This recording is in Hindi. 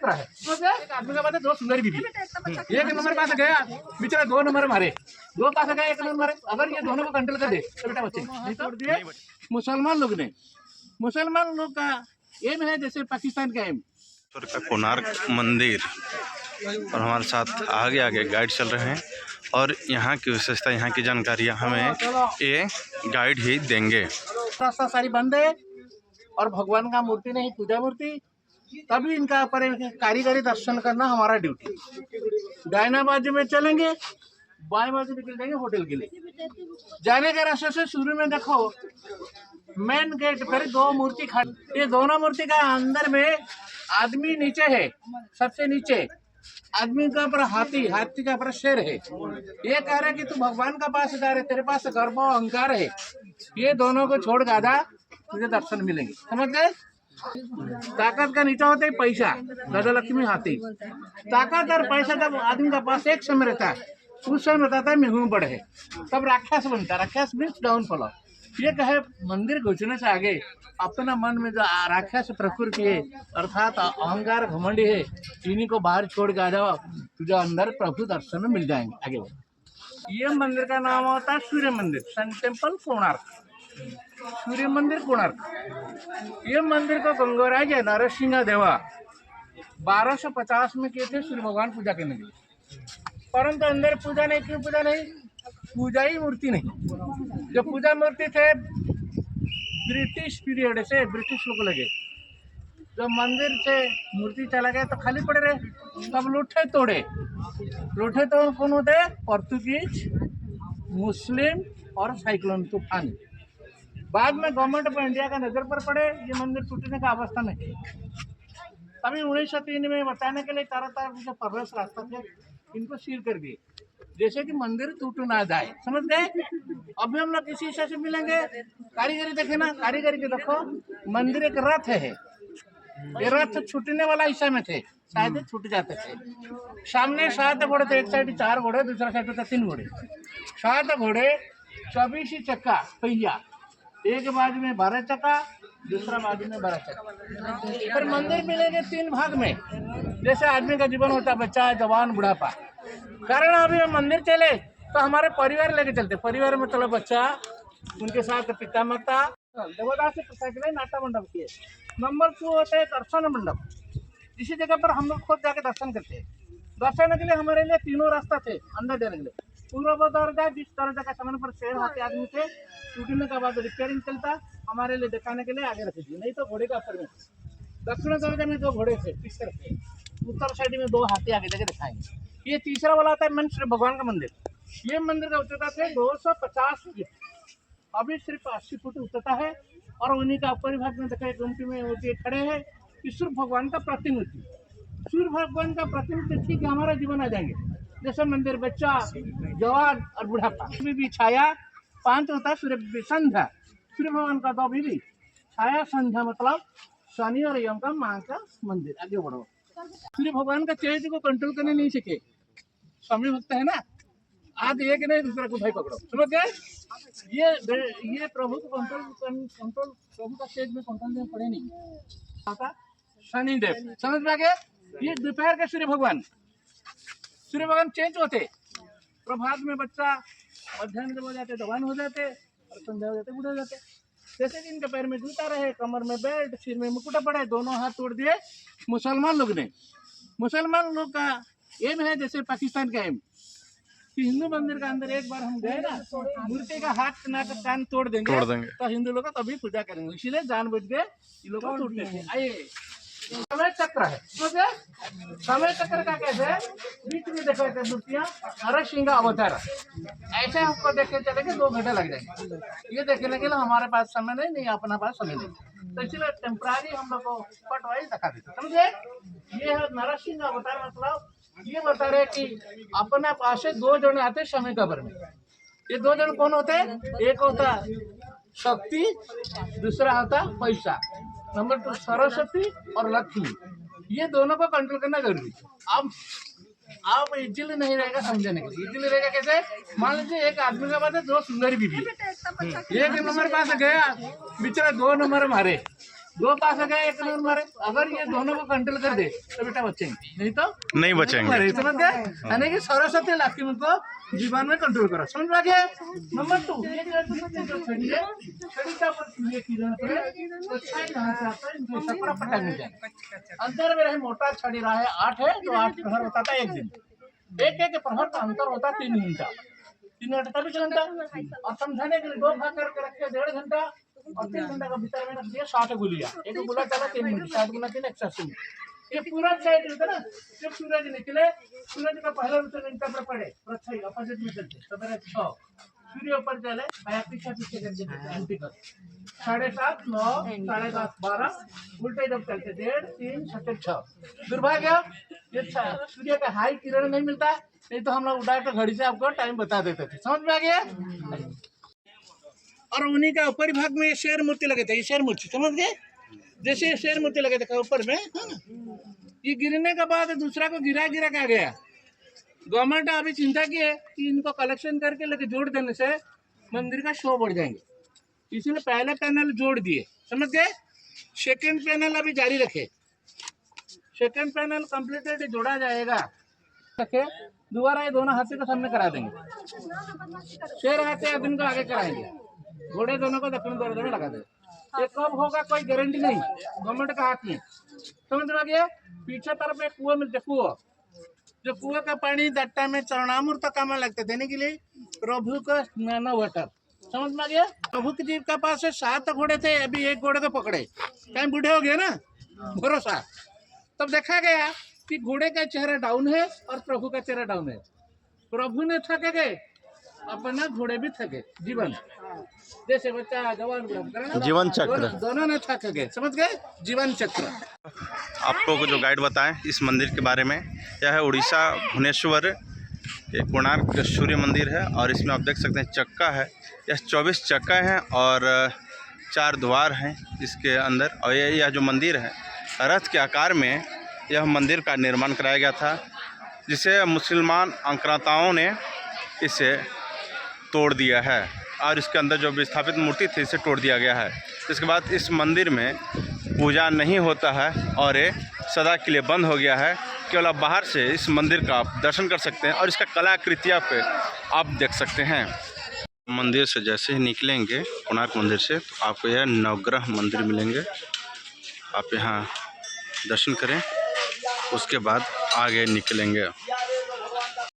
चक्र है। एक आदमी के पास है दो सुंदर बीबी, एक नंबर पास गया बेचारा, दो नंबर मारे, दो पास गया एक नंबर मारे। अगर ये दोनों को कंट्रोल कर दे तो बेटा बच्चे नहीं छोड़ दिए। मुसलमान लोग ने, मुसलमान लोग का एम है जैसे पाकिस्तान का एम। का कोणार्क मंदिर और हमारे साथ आगे आगे गाइड चल रहे हैं और यहाँ की विशेषता, यहाँ की जानकारियाँ हमें ये गाइड ही देंगे। रास्ता सारी बंद है और भगवान का मूर्ति नहीं, पूजा मूर्ति, तभी इनका पर कारीगरी दर्शन करना हमारा ड्यूटी। दाहिना बाजू में चलेंगे, बाएं बाजू निकल जाएंगे होटल के लिए। जाने के रास्ते से शुरू में देखो मेन गेट पर दो मूर्ति खड़ी, ये दोनों मूर्ति का अंदर में आदमी नीचे है, सबसे नीचे आदमी का ऊपर हाथी, हाथी का ऊपर शेर है। ये कह रहे कि तू भगवान का पास जा रहे, तेरे पास गर्व और अहंकार है। ये दोनों को छोड़ गाधा, तुझे दर्शन मिलेंगे। समझ गए? ताकत का नीचा होता है पैसा, दादा लक्ष्मी हाथी। ताकत और पैसा जब आदमी का पास एक समय रहता है, उस समय बताता है मैं हूँ बड़े है, तब राक्षस बनता है। राक्षस मीन्स डाउनफॉल। ये कहे मंदिर घुसने से आगे अपना मन में जो राक्षस प्रकृति है अर्थात अहंकार घमंडी है, इन्हीं को बाहर छोड़ के आ जाओ, तुझे अंदर प्रभु दर्शन में मिल जाएंगे। आगे बढ़ो। ये मंदिर का नाम होता है सूर्य मंदिर, सन टेम्पल कोणार्क, सूर्य मंदिर कोणार्क। ये मंदिर को गंगराज नरसिंह देवा 1250 में किए थे सूर्य भगवान पूजा करने के लिए, परंतु अंदर पूजा नहीं। क्यों पूजा नहीं? पूजा ही मूर्ति नहीं। जो पूजा मूर्ति थे ब्रिटिश पीरियड से, ब्रिटिश लोग लगे, जब मंदिर से मूर्ति चला गया तो खाली पड़े रहे, तब लूटे तोड़े। लूटे तो कौन होते? पोर्तुगीज, मुस्लिम और साइक्लोन तूफान। बाद में गवर्नमेंट ऑफ इंडिया का नजर पर पड़े, ये मंदिर टूटने का अवस्था में है। तभी 1903 में बताने के लिए चारों तरफ जो परवेश रास्ता थे, इनको सील कर दिए, जैसे कि मंदिर टूट ना जाए। समझ गए? अभी हम लोग किसी हिस्से से मिलेंगे, कारीगरी देखे ना, कारीगरी के देखो मंदिर एक रथ है, ये रथ छूटने वाला हिस्सा में थे, शायद छूट जाते थे। सामने 7 घोड़े थे, एक साइड 4 घोड़े, दूसरा साइड पे 3 घोड़े। 7 घोड़े 24 चक्का पहिया, एक बाजू में 12 चक्का, दूसरा बाजू में 12 चक्का। फिर मंदिर मिलेंगे 3 भाग में, जैसे आदमी का जीवन होता है, बच्चा, जवान, बुढ़ापा। कारण अभी हम मंदिर चले तो हमारे परिवार लेके चलते, परिवार में मतलब बच्चा, उनके साथ पिता माता, देवदास से प्रसाद नाटा मंडप किए। नंबर 2 होता है दर्शन मंडप, इसी जगह पर हम लोग खुद जाके दर्शन करते हैं। दर्शन के लिए हमारे लिए 3 रास्ता थे अंदर जाने के लिए। पूर्व दरजा, जिस दरजा का समय पर शेर हाथी आदमी थे, टूटने के बाद रिपेयरिंग चलता, हमारे लिए दिखाने के लिए आगे रख दिए, नहीं तो घोड़े का ऊपर में। दक्षिण दरजा में 2 घोड़े थे, इस तरफ से, उत्तर साइड में 2 हाथी आगे जगह दिखाएंगे। ये तीसरा वाला आता है मन श्री भगवान का मंदिर। ये मंदिर का उच्चता थे 250 फीट, अभी सिर्फ 80 फुट उच्चता है। और उन्हीं का ऊपरी भाग में देखा गुमटी में होती खड़े हैं सूर्य भगवान का प्रतिमूर्ति। सूर्य भगवान का प्रतिमूर्ति ठीक है, हमारा जीवन आ जाएंगे। जैसे मंदिर, बच्चा, जवान और बुढ़ापा भी छाया 5 होता है। सूर्य संध्या, सूर्य भगवान का 2 भी छाया, संध्या मतलब शनि और यम का माँ का मंदिर। आगे बढ़ो। सूर्य भगवान का तेज को कंट्रोल करने नहीं सीखे, स्वामी भक्त है ना, आज एक नहीं दूसरा को भाई पकड़ो। समझ गए? ये प्रभु को कंट्रोल प्रभु का तेज में कंट्रोल में पड़े नहीं। शनिदेव, समझ में आ गया? ये दोपहर के सूर्य भगवान चेंज होते, प्रभात में बच्चा, मध्याह्न हो जाते जवान हो जाते, और संध्या हो जाते बूढ़े हो जाते। जैसे कि इनके पैर में जूता रहे, कमर में बेल्ट, सिर में मुकुटा पड़े, दोनों हाथ तोड़ दिए मुसलमान लोग ने। मुसलमान लोग का एम है जैसे पाकिस्तान का एम, कि हिंदू मंदिर का अंदर एक बार हम गए ना, मूर्ति का हाथ नाक कान तोड़ देंगे तो हिंदू लोग कभी पूजा करेंगे, इसीलिए जानबूझ के ये लोग तोड़ते थे। आइए, समय चक्र है, समय चक्र का कैसे बीच में देखो मूर्तियाँ, नरसिंह अवतार, ऐसे हमको देखे चलेंगे 2 घंटे लग जाएंगे। ये देखने के लिए हमारे पास समय नहीं, अपना पास समय नहीं, तो इसलिए टेम्परारी हम लोग को पट वाइज दिखा देते। समझे? ये है नरसिंह अवतार, मतलब ये बता रहे कि अपने पास से 2 जन आते समय कबर में। ये 2 जन कौन होते हैं? एक होता शक्ति, दूसरा होता पैसा। नंबर 2 सरस्वती और लक्ष्मी, ये दोनों को कंट्रोल करना जरूरी। अब इजीली नहीं रहेगा समझने के लिए। इजीली रहेगा कैसे? मान लीजिए एक आदमी के पास है 2 सुंदर बीबी, एक नंबर पास गया बेचारा, 2 नंबर मारे, दो पास हो गए, एक नंबर मारे। अगर ये दोनों को कंट्रोल कर दे तो बेटा बचेंगे, नहीं तो नहीं बचेंगे। मरे। समझ गए? यानी कि सरस्वती लक्ष्मी को जीवन में कंट्रोल करो। समझ में आ गया? नंबर 2, ये जो छड़ी है, छड़ी का ऊपर ये किरण पड़े तो छड़ी यहाँ से आता है, इनको सब पर पटक नहीं जाए। अंदर में रहे मोटा छड़ी रहा है 8 है, तो 8 प्रहर बताता है 1 दिन। एक प्रहर का अंतर होता है 3 घंटा, 3 घंटा 24 घंटा। और समझाने के लिए 2 भाग करके रखे 1.5 घंटा और 3 घंटा का भीतर में रख दिया 60 गुलिया। एक गोला चला 3 मिनट, 60 गुना 3 180 मिनट। ये पूरा साइड होता है ना, जब सूरज निकले, सूरज का पहला उत्तर इनका पर पड़े, अच्छा अपोजिट में चलते सवेरे 6 सूर्य ऊपर चले, पीछे पीछे करके उल्टी कर 7:30 9 10:30 12 उल्टे जब चलते 1:30 3 7 6। दुर्भाग्य ये सूर्य का हाई किरण नहीं मिलता, नहीं तो हम लोग उड़ा के घड़ी से आपको टाइम बता देते थे। समझ में आ गया? और उन्हीं का ऊपरी भाग में ये शेर मूर्ति लगे थे, ये शेर मूर्ति समझ गए? जैसे ये शेर मूर्ति लगे थे ऊपर में, है ना? ये गिरने के बाद दूसरा को गिरा गिरा के आ गया। गवर्नमेंट अभी चिंता की है कि इनको कलेक्शन करके लेके जोड़ देने से मंदिर का शो बढ़ जाएंगे, इसीलिए पहले पैनल जोड़ दिए। समझ गए? सेकंड पैनल अभी जारी रखे, सेकंड पैनल कंप्लीटेड जोड़ा जाएगा। रखे दोबारा ये दोनों हाथी को सामने करा देंगे, शेर हाथी आदमी को आगे कराएंगे, घोड़े दोनों को दक्षिण द्वार में लगा देंगे। ये कब होगा कोई गारंटी नहीं, गवर्नमेंट का हाथ में। समझ में आ गया? पीछे तरफ एक कुआं मिलते, कुआं, जो कुआं का पानी दट्टा में चरणामृत काम में लगते देने के लिए प्रभु को स्नान वाटर। समझ में आ गया? प्रभु के जी का पास 7 घोड़े थे, अभी 1 घोड़े को पकड़े, टाइम बूढ़े हो गए ना, भरोसा। तब देखा गया कि घोड़े का चेहरा डाउन है और प्रभु का चेहरा डाउन है। प्रभु ने थके गए, अपना घोड़े भी थके। जीवन जैसे बच्चा जवान जीवन चक्र दोनों ने थक गए। समझ गए? जीवन चक्र। आपको को जो गाइड बताएं इस मंदिर के बारे में, यह है उड़ीसा भुवनेश्वर के कोणार्क सूर्य मंदिर है। और इसमें आप देख सकते हैं चक्का है, यह 24 चक्का हैं और 4 द्वार हैं इसके अंदर। और यह जो मंदिर है रथ के आकार में यह मंदिर का निर्माण कराया गया था, जिसे मुसलमान आक्रांताओं ने इसे तोड़ दिया है और इसके अंदर जो विस्थापित मूर्ति थी इसे तोड़ दिया गया है। इसके बाद इस मंदिर में पूजा नहीं होता है और ये सदा के लिए बंद हो गया है। केवल आप बाहर से इस मंदिर का आप दर्शन कर सकते हैं और इसका कलाकृतियाँ पे आप देख सकते हैं। मंदिर से जैसे ही निकलेंगे कोणार्क मंदिर से, तो आपको यह नवग्रह मंदिर मिलेंगे। आप यहाँ दर्शन करें, उसके बाद आगे निकलेंगे।